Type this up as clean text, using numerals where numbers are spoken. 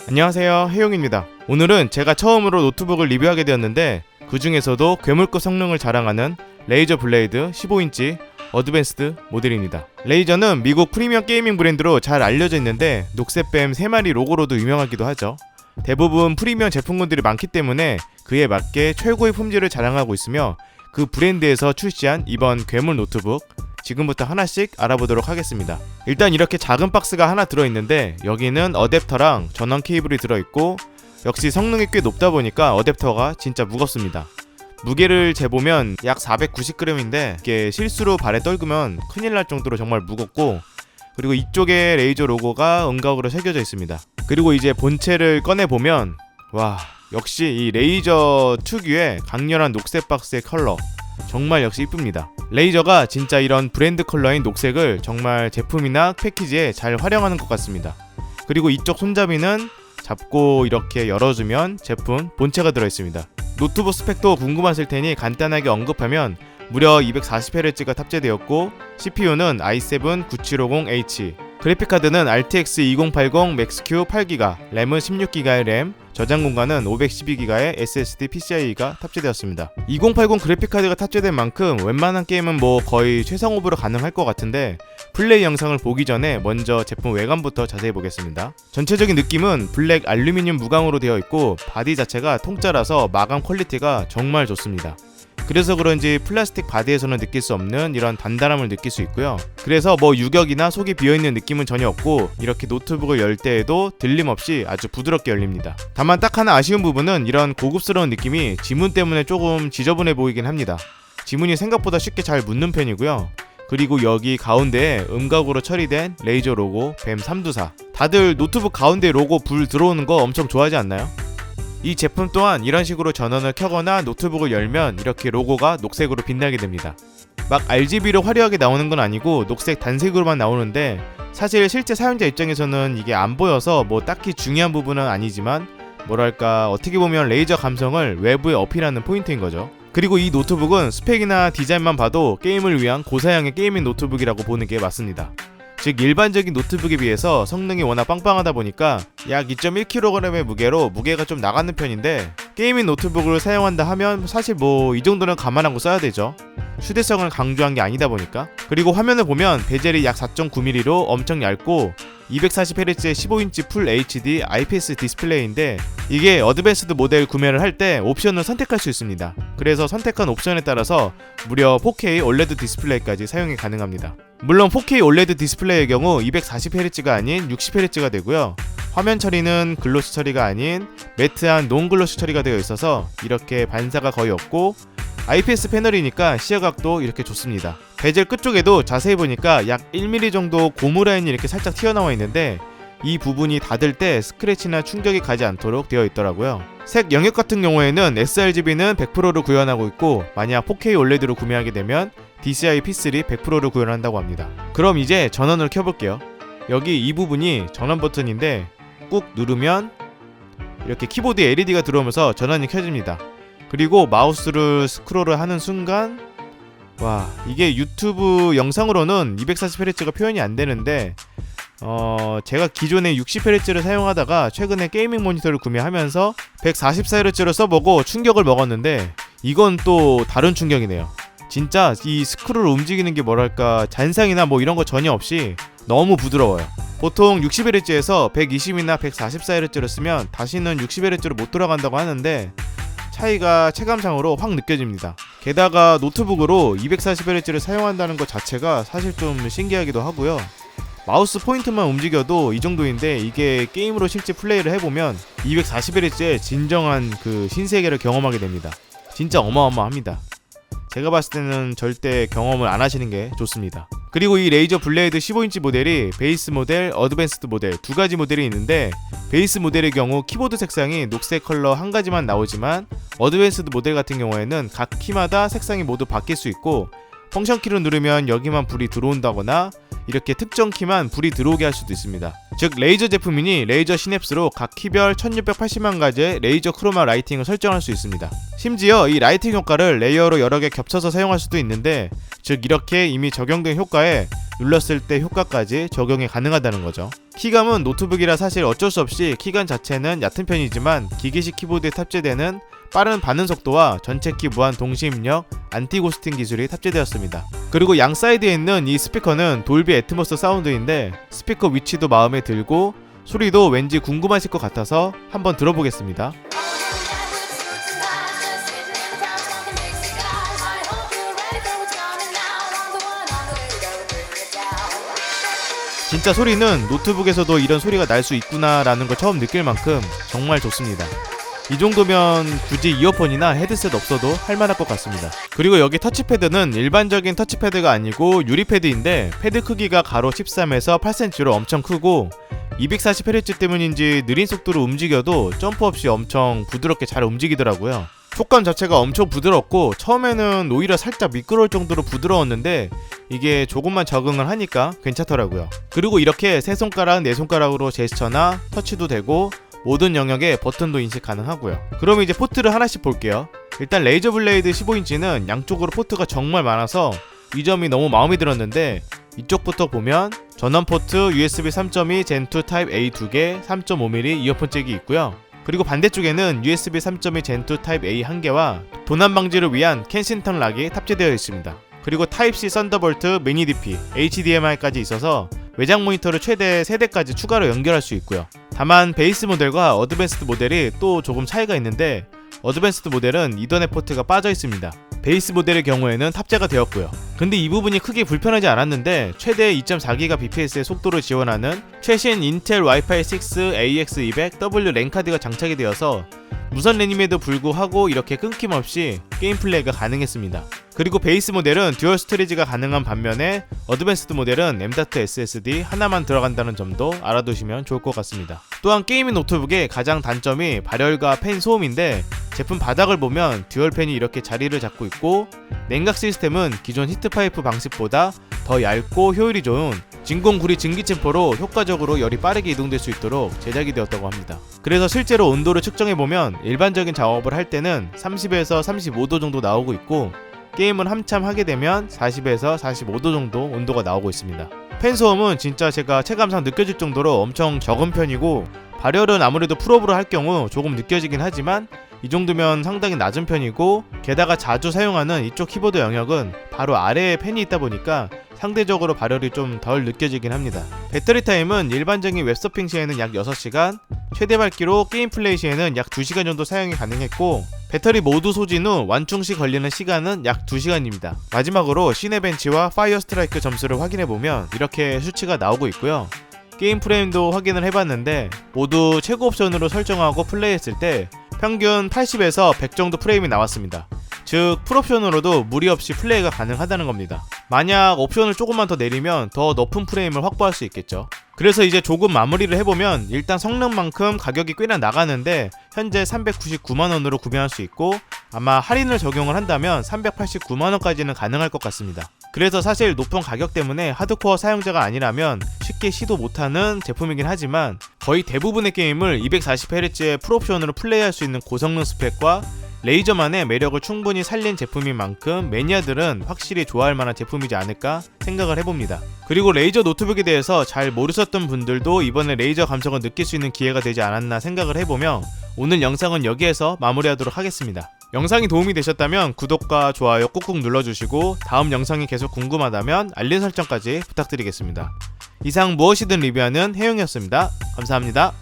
안녕하세요, 해용입니다. 오늘은 제가 처음으로 노트북을 리뷰하게 되었는데 그 중에서도 괴물급 성능을 자랑하는 레이저 블레이드 15인치 어드밴스드 모델입니다. 레이저는 미국 프리미엄 게이밍 브랜드로 잘 알려져 있는데 녹색뱀 3마리 로고로도 유명하기도 하죠. 대부분 프리미엄 제품군들이 많기 때문에 그에 맞게 최고의 품질을 자랑하고 있으며 그 브랜드에서 출시한 이번 괴물 노트북 지금부터 하나씩 알아보도록 하겠습니다. 일단 이렇게 작은 박스가 하나 들어있는데 여기는 어댑터랑 전원 케이블이 들어있고 역시 성능이 꽤 높다 보니까 어댑터가 진짜 무겁습니다. 무게를 재보면 약 490g인데 이게 실수로 발에 떨구면 큰일 날 정도로 정말 무겁고, 그리고 이쪽에 레이저 로고가 음각으로 새겨져 있습니다. 그리고 이제 본체를 꺼내보면 와, 역시 이 레이저 특유의 강렬한 녹색 박스의 컬러 정말 역시 이쁩니다. 레이저가 진짜 이런 브랜드 컬러인 녹색을 정말 제품이나 패키지에 잘 활용하는 것 같습니다. 그리고 이쪽 손잡이는 잡고 이렇게 열어주면 제품 본체가 들어있습니다. 노트북 스펙도 궁금하실 테니 간단하게 언급하면 무려 240Hz가 탑재되었고 CPU는 i7 9750H, 그래픽카드는 RTX 2080 맥스큐 8GB, 램은 16GB의 램, 저장 공간은 512GB의 SSD PCIe가 탑재되었습니다. 2080 그래픽카드가 탑재된 만큼 웬만한 게임은 거의 최상 오버로 가능할 것 같은데 플레이 영상을 보기 전에 먼저 제품 외관부터 자세히 보겠습니다. 전체적인 느낌은 블랙 알루미늄 무광으로 되어 있고 바디 자체가 통짜라서 마감 퀄리티가 정말 좋습니다. 그래서 그런지 플라스틱 바디에서는 느낄 수 없는 이런 단단함을 느낄 수 있고요. 그래서 유격이나 속이 비어있는 느낌은 전혀 없고 이렇게 노트북을 열 때에도 들림없이 아주 부드럽게 열립니다. 다만 딱 하나 아쉬운 부분은 이런 고급스러운 느낌이 지문 때문에 조금 지저분해 보이긴 합니다. 지문이 생각보다 쉽게 잘 묻는 편이고요. 그리고 여기 가운데에 음각으로 처리된 레이저 로고 뱀324, 다들 노트북 가운데 로고 불 들어오는 거 엄청 좋아하지 않나요? 이 제품 또한 이런 식으로 전원을 켜거나 노트북을 열면 이렇게 로고가 녹색으로 빛나게 됩니다. 막 RGB로 화려하게 나오는 건 아니고 녹색 단색으로만 나오는데 사실 실제 사용자 입장에서는 이게 안 보여서 딱히 중요한 부분은 아니지만 뭐랄까 어떻게 보면 레이저 감성을 외부에 어필하는 포인트인 거죠. 그리고 이 노트북은 스펙이나 디자인만 봐도 게임을 위한 고사양의 게이밍 노트북이라고 보는 게 맞습니다. 즉 일반적인 노트북에 비해서 성능이 워낙 빵빵하다 보니까 약 2.1kg의 무게로 무게가 좀 나가는 편인데 게이밍 노트북을 사용한다 하면 사실 이 정도는 감안하고 써야 되죠. 휴대성을 강조한 게 아니다 보니까. 그리고 화면을 보면 베젤이 약 4.9mm로 엄청 얇고 240Hz의 15인치 풀 HD IPS 디스플레이인데 이게 어드밴스드 모델 구매를 할 때 옵션을 선택할 수 있습니다. 그래서 선택한 옵션에 따라서 무려 4K OLED 디스플레이까지 사용이 가능합니다. 물론 4K OLED 디스플레이의 경우 240Hz가 아닌 60Hz가 되고요. 화면 처리는 글로시 처리가 아닌 매트한 논글로시 처리가 되어 있어서 이렇게 반사가 거의 없고 IPS 패널이니까 시야각도 이렇게 좋습니다. 베젤 끝쪽에도 자세히 보니까 약 1mm 정도 고무 라인이 이렇게 살짝 튀어나와 있는데 이 부분이 닫을 때 스크래치나 충격이 가지 않도록 되어 있더라고요. 색 영역 같은 경우에는 sRGB는 100%를 구현하고 있고 만약 4K OLED로 구매하게 되면 DCI P3 100%를 구현한다고 합니다. 그럼 이제 전원을 켜볼게요. 여기 이 부분이 전원 버튼인데 꾹 누르면 이렇게 키보드에 LED가 들어오면서 전원이 켜집니다. 그리고 마우스를 스크롤을 하는 순간 와, 이게 유튜브 영상으로는 240Hz가 표현이 안 되는데 제가 기존에 60Hz를 사용하다가 최근에 게이밍 모니터를 구매하면서 144Hz를 써보고 충격을 먹었는데 이건 또 다른 충격이네요. 진짜 이 스크롤 움직이는 게 뭐랄까 잔상이나 이런 거 전혀 없이 너무 부드러워요. 보통 60Hz에서 120이나 144Hz를 쓰면 다시는 60Hz로 못 돌아간다고 하는데 차이가 체감상으로 확 느껴집니다. 게다가 노트북으로 240Hz를 사용한다는 것 자체가 사실 좀 신기하기도 하고요. 마우스 포인트만 움직여도 이 정도인데 이게 게임으로 실제 플레이를 해보면 240Hz의 진정한 그 신세계를 경험하게 됩니다. 진짜 어마어마합니다. 제가 봤을 때는 절대 경험을 안 하시는 게 좋습니다. 그리고 이 레이저 블레이드 15인치 모델이 베이스 모델, 어드밴스드 모델 두 가지 모델이 있는데 베이스 모델의 경우 키보드 색상이 녹색 컬러 한 가지만 나오지만 어드밴스드 모델 같은 경우에는 각 키마다 색상이 모두 바뀔 수 있고 펑션 키를 누르면 여기만 불이 들어온다거나 이렇게 특정 키만 불이 들어오게 할 수도 있습니다. 즉 레이저 제품이니 레이저 시냅스로 각 키별 1680만 가지의 레이저 크로마 라이팅을 설정할 수 있습니다. 심지어 이 라이팅 효과를 레이어로 여러 개 겹쳐서 사용할 수도 있는데, 즉 이렇게 이미 적용된 효과에 눌렀을 때 효과까지 적용이 가능하다는 거죠. 키감은 노트북이라 사실 어쩔 수 없이 키감 자체는 얕은 편이지만 기계식 키보드에 탑재되는 빠른 반응 속도와 전체 키 무한 동시 입력, 안티 고스팅 기술이 탑재되었습니다. 그리고 양 사이드에 있는 이 스피커는 돌비 애트모스 사운드인데 스피커 위치도 마음에 들고 소리도 왠지 궁금하실 것 같아서 한번 들어보겠습니다. 진짜 소리는 노트북에서도 이런 소리가 날 수 있구나 라는 걸 처음 느낄 만큼 정말 좋습니다. 이 정도면 굳이 이어폰이나 헤드셋 없어도 할만할 것 같습니다. 그리고 여기 터치패드는 일반적인 터치패드가 아니고 유리패드인데 패드 크기가 가로 13에서 8cm로 엄청 크고 240Hz 때문인지 느린 속도로 움직여도 점프 없이 엄청 부드럽게 잘 움직이더라고요. 촉감 자체가 엄청 부드럽고 처음에는 오히려 살짝 미끄러울 정도로 부드러웠는데 이게 조금만 적응을 하니까 괜찮더라고요. 그리고 이렇게 세 손가락, 네 손가락으로 제스처나 터치도 되고 모든 영역에 버튼도 인식 가능하고요. 그럼 이제 포트를 하나씩 볼게요. 일단 레이저 블레이드 15인치는 양쪽으로 포트가 정말 많아서 이 점이 너무 마음에 들었는데, 이쪽부터 보면 전원 포트 USB 3.2 Gen2 타입 A 2개, 3.5mm 이어폰 잭이 있고요. 그리고 반대쪽에는 USB 3.2 Gen2 타입 A 1개와 도난 방지를 위한 켄싱턴 락이 탑재되어 있습니다. 그리고 타입C 썬더볼트, 미니 DP, HDMI까지 있어서 외장 모니터를 최대 3대까지 추가로 연결할 수 있고요. 다만 베이스 모델과 어드밴스드 모델이 또 조금 차이가 있는데, 어드밴스드 모델은 이더넷 포트가 빠져 있습니다. 베이스 모델의 경우에는 탑재가 되었고요. 근데 이 부분이 크게 불편하지 않았는데 최대 2.4GBps의 속도를 지원하는 최신 인텔 와이파이 6 AX200W 랜 카드가 장착이 되어서 무선 랜임에도 불구하고 이렇게 끊김없이 게임 플레이가 가능했습니다. 그리고 베이스 모델은 듀얼 스토리지가 가능한 반면에 어드밴스드 모델은 M.2 SSD 하나만 들어간다는 점도 알아두시면 좋을 것 같습니다. 또한 게이밍 노트북의 가장 단점이 발열과 팬 소음인데, 제품 바닥을 보면 듀얼 팬이 이렇게 자리를 잡고 있고 냉각 시스템은 기존 히트파이프 방식보다 더 얇고 효율이 좋은 진공구리 증기침포로 효과적으로 열이 빠르게 이동될 수 있도록 제작이 되었다고 합니다. 그래서 실제로 온도를 측정해보면 일반적인 작업을 할 때는 30에서 35도 정도 나오고 있고, 게임을 한참 하게 되면 40에서 45도 정도 온도가 나오고 있습니다. 팬 소음은 진짜 제가 체감상 느껴질 정도로 엄청 적은 편이고, 발열은 아무래도 풀업으로 할 경우 조금 느껴지긴 하지만 이 정도면 상당히 낮은 편이고, 게다가 자주 사용하는 이쪽 키보드 영역은 바로 아래에 팬이 있다 보니까 상대적으로 발열이 좀 덜 느껴지긴 합니다. 배터리 타임은 일반적인 웹서핑 시에는 약 6시간, 최대 밝기로 게임 플레이 시에는 약 2시간 정도 사용이 가능했고, 배터리 모두 소진 후 완충 시 걸리는 시간은 약 2시간입니다. 마지막으로 시네벤치와 파이어 스트라이크 점수를 확인해보면 이렇게 수치가 나오고 있고요. 게임 프레임도 확인을 해봤는데 모두 최고 옵션으로 설정하고 플레이했을 때 평균 80에서 100 정도 프레임이 나왔습니다. 즉 풀옵션으로도 무리 없이 플레이가 가능하다는 겁니다. 만약 옵션을 조금만 더 내리면 더 높은 프레임을 확보할 수 있겠죠. 그래서 이제 조금 마무리를 해보면 일단 성능만큼 가격이 꽤나 나가는데 현재 399만원으로 구매할 수 있고, 아마 할인을 적용을 한다면 389만원까지는 가능할 것 같습니다. 그래서 사실 높은 가격 때문에 하드코어 사용자가 아니라면 쉽게 시도 못하는 제품이긴 하지만 거의 대부분의 게임을 240Hz의 풀옵션으로 플레이할 수 있는 고성능 스펙과 레이저만의 매력을 충분히 살린 제품인 만큼 매니아들은 확실히 좋아할 만한 제품이지 않을까 생각을 해봅니다. 그리고 레이저 노트북에 대해서 잘 모르셨던 분들도 이번에 레이저 감성을 느낄 수 있는 기회가 되지 않았나 생각을 해보며 오늘 영상은 여기에서 마무리하도록 하겠습니다. 영상이 도움이 되셨다면 구독과 좋아요 꾹꾹 눌러주시고 다음 영상이 계속 궁금하다면 알림 설정까지 부탁드리겠습니다. 이상 무엇이든 리뷰하는 혜영이었습니다. 감사합니다.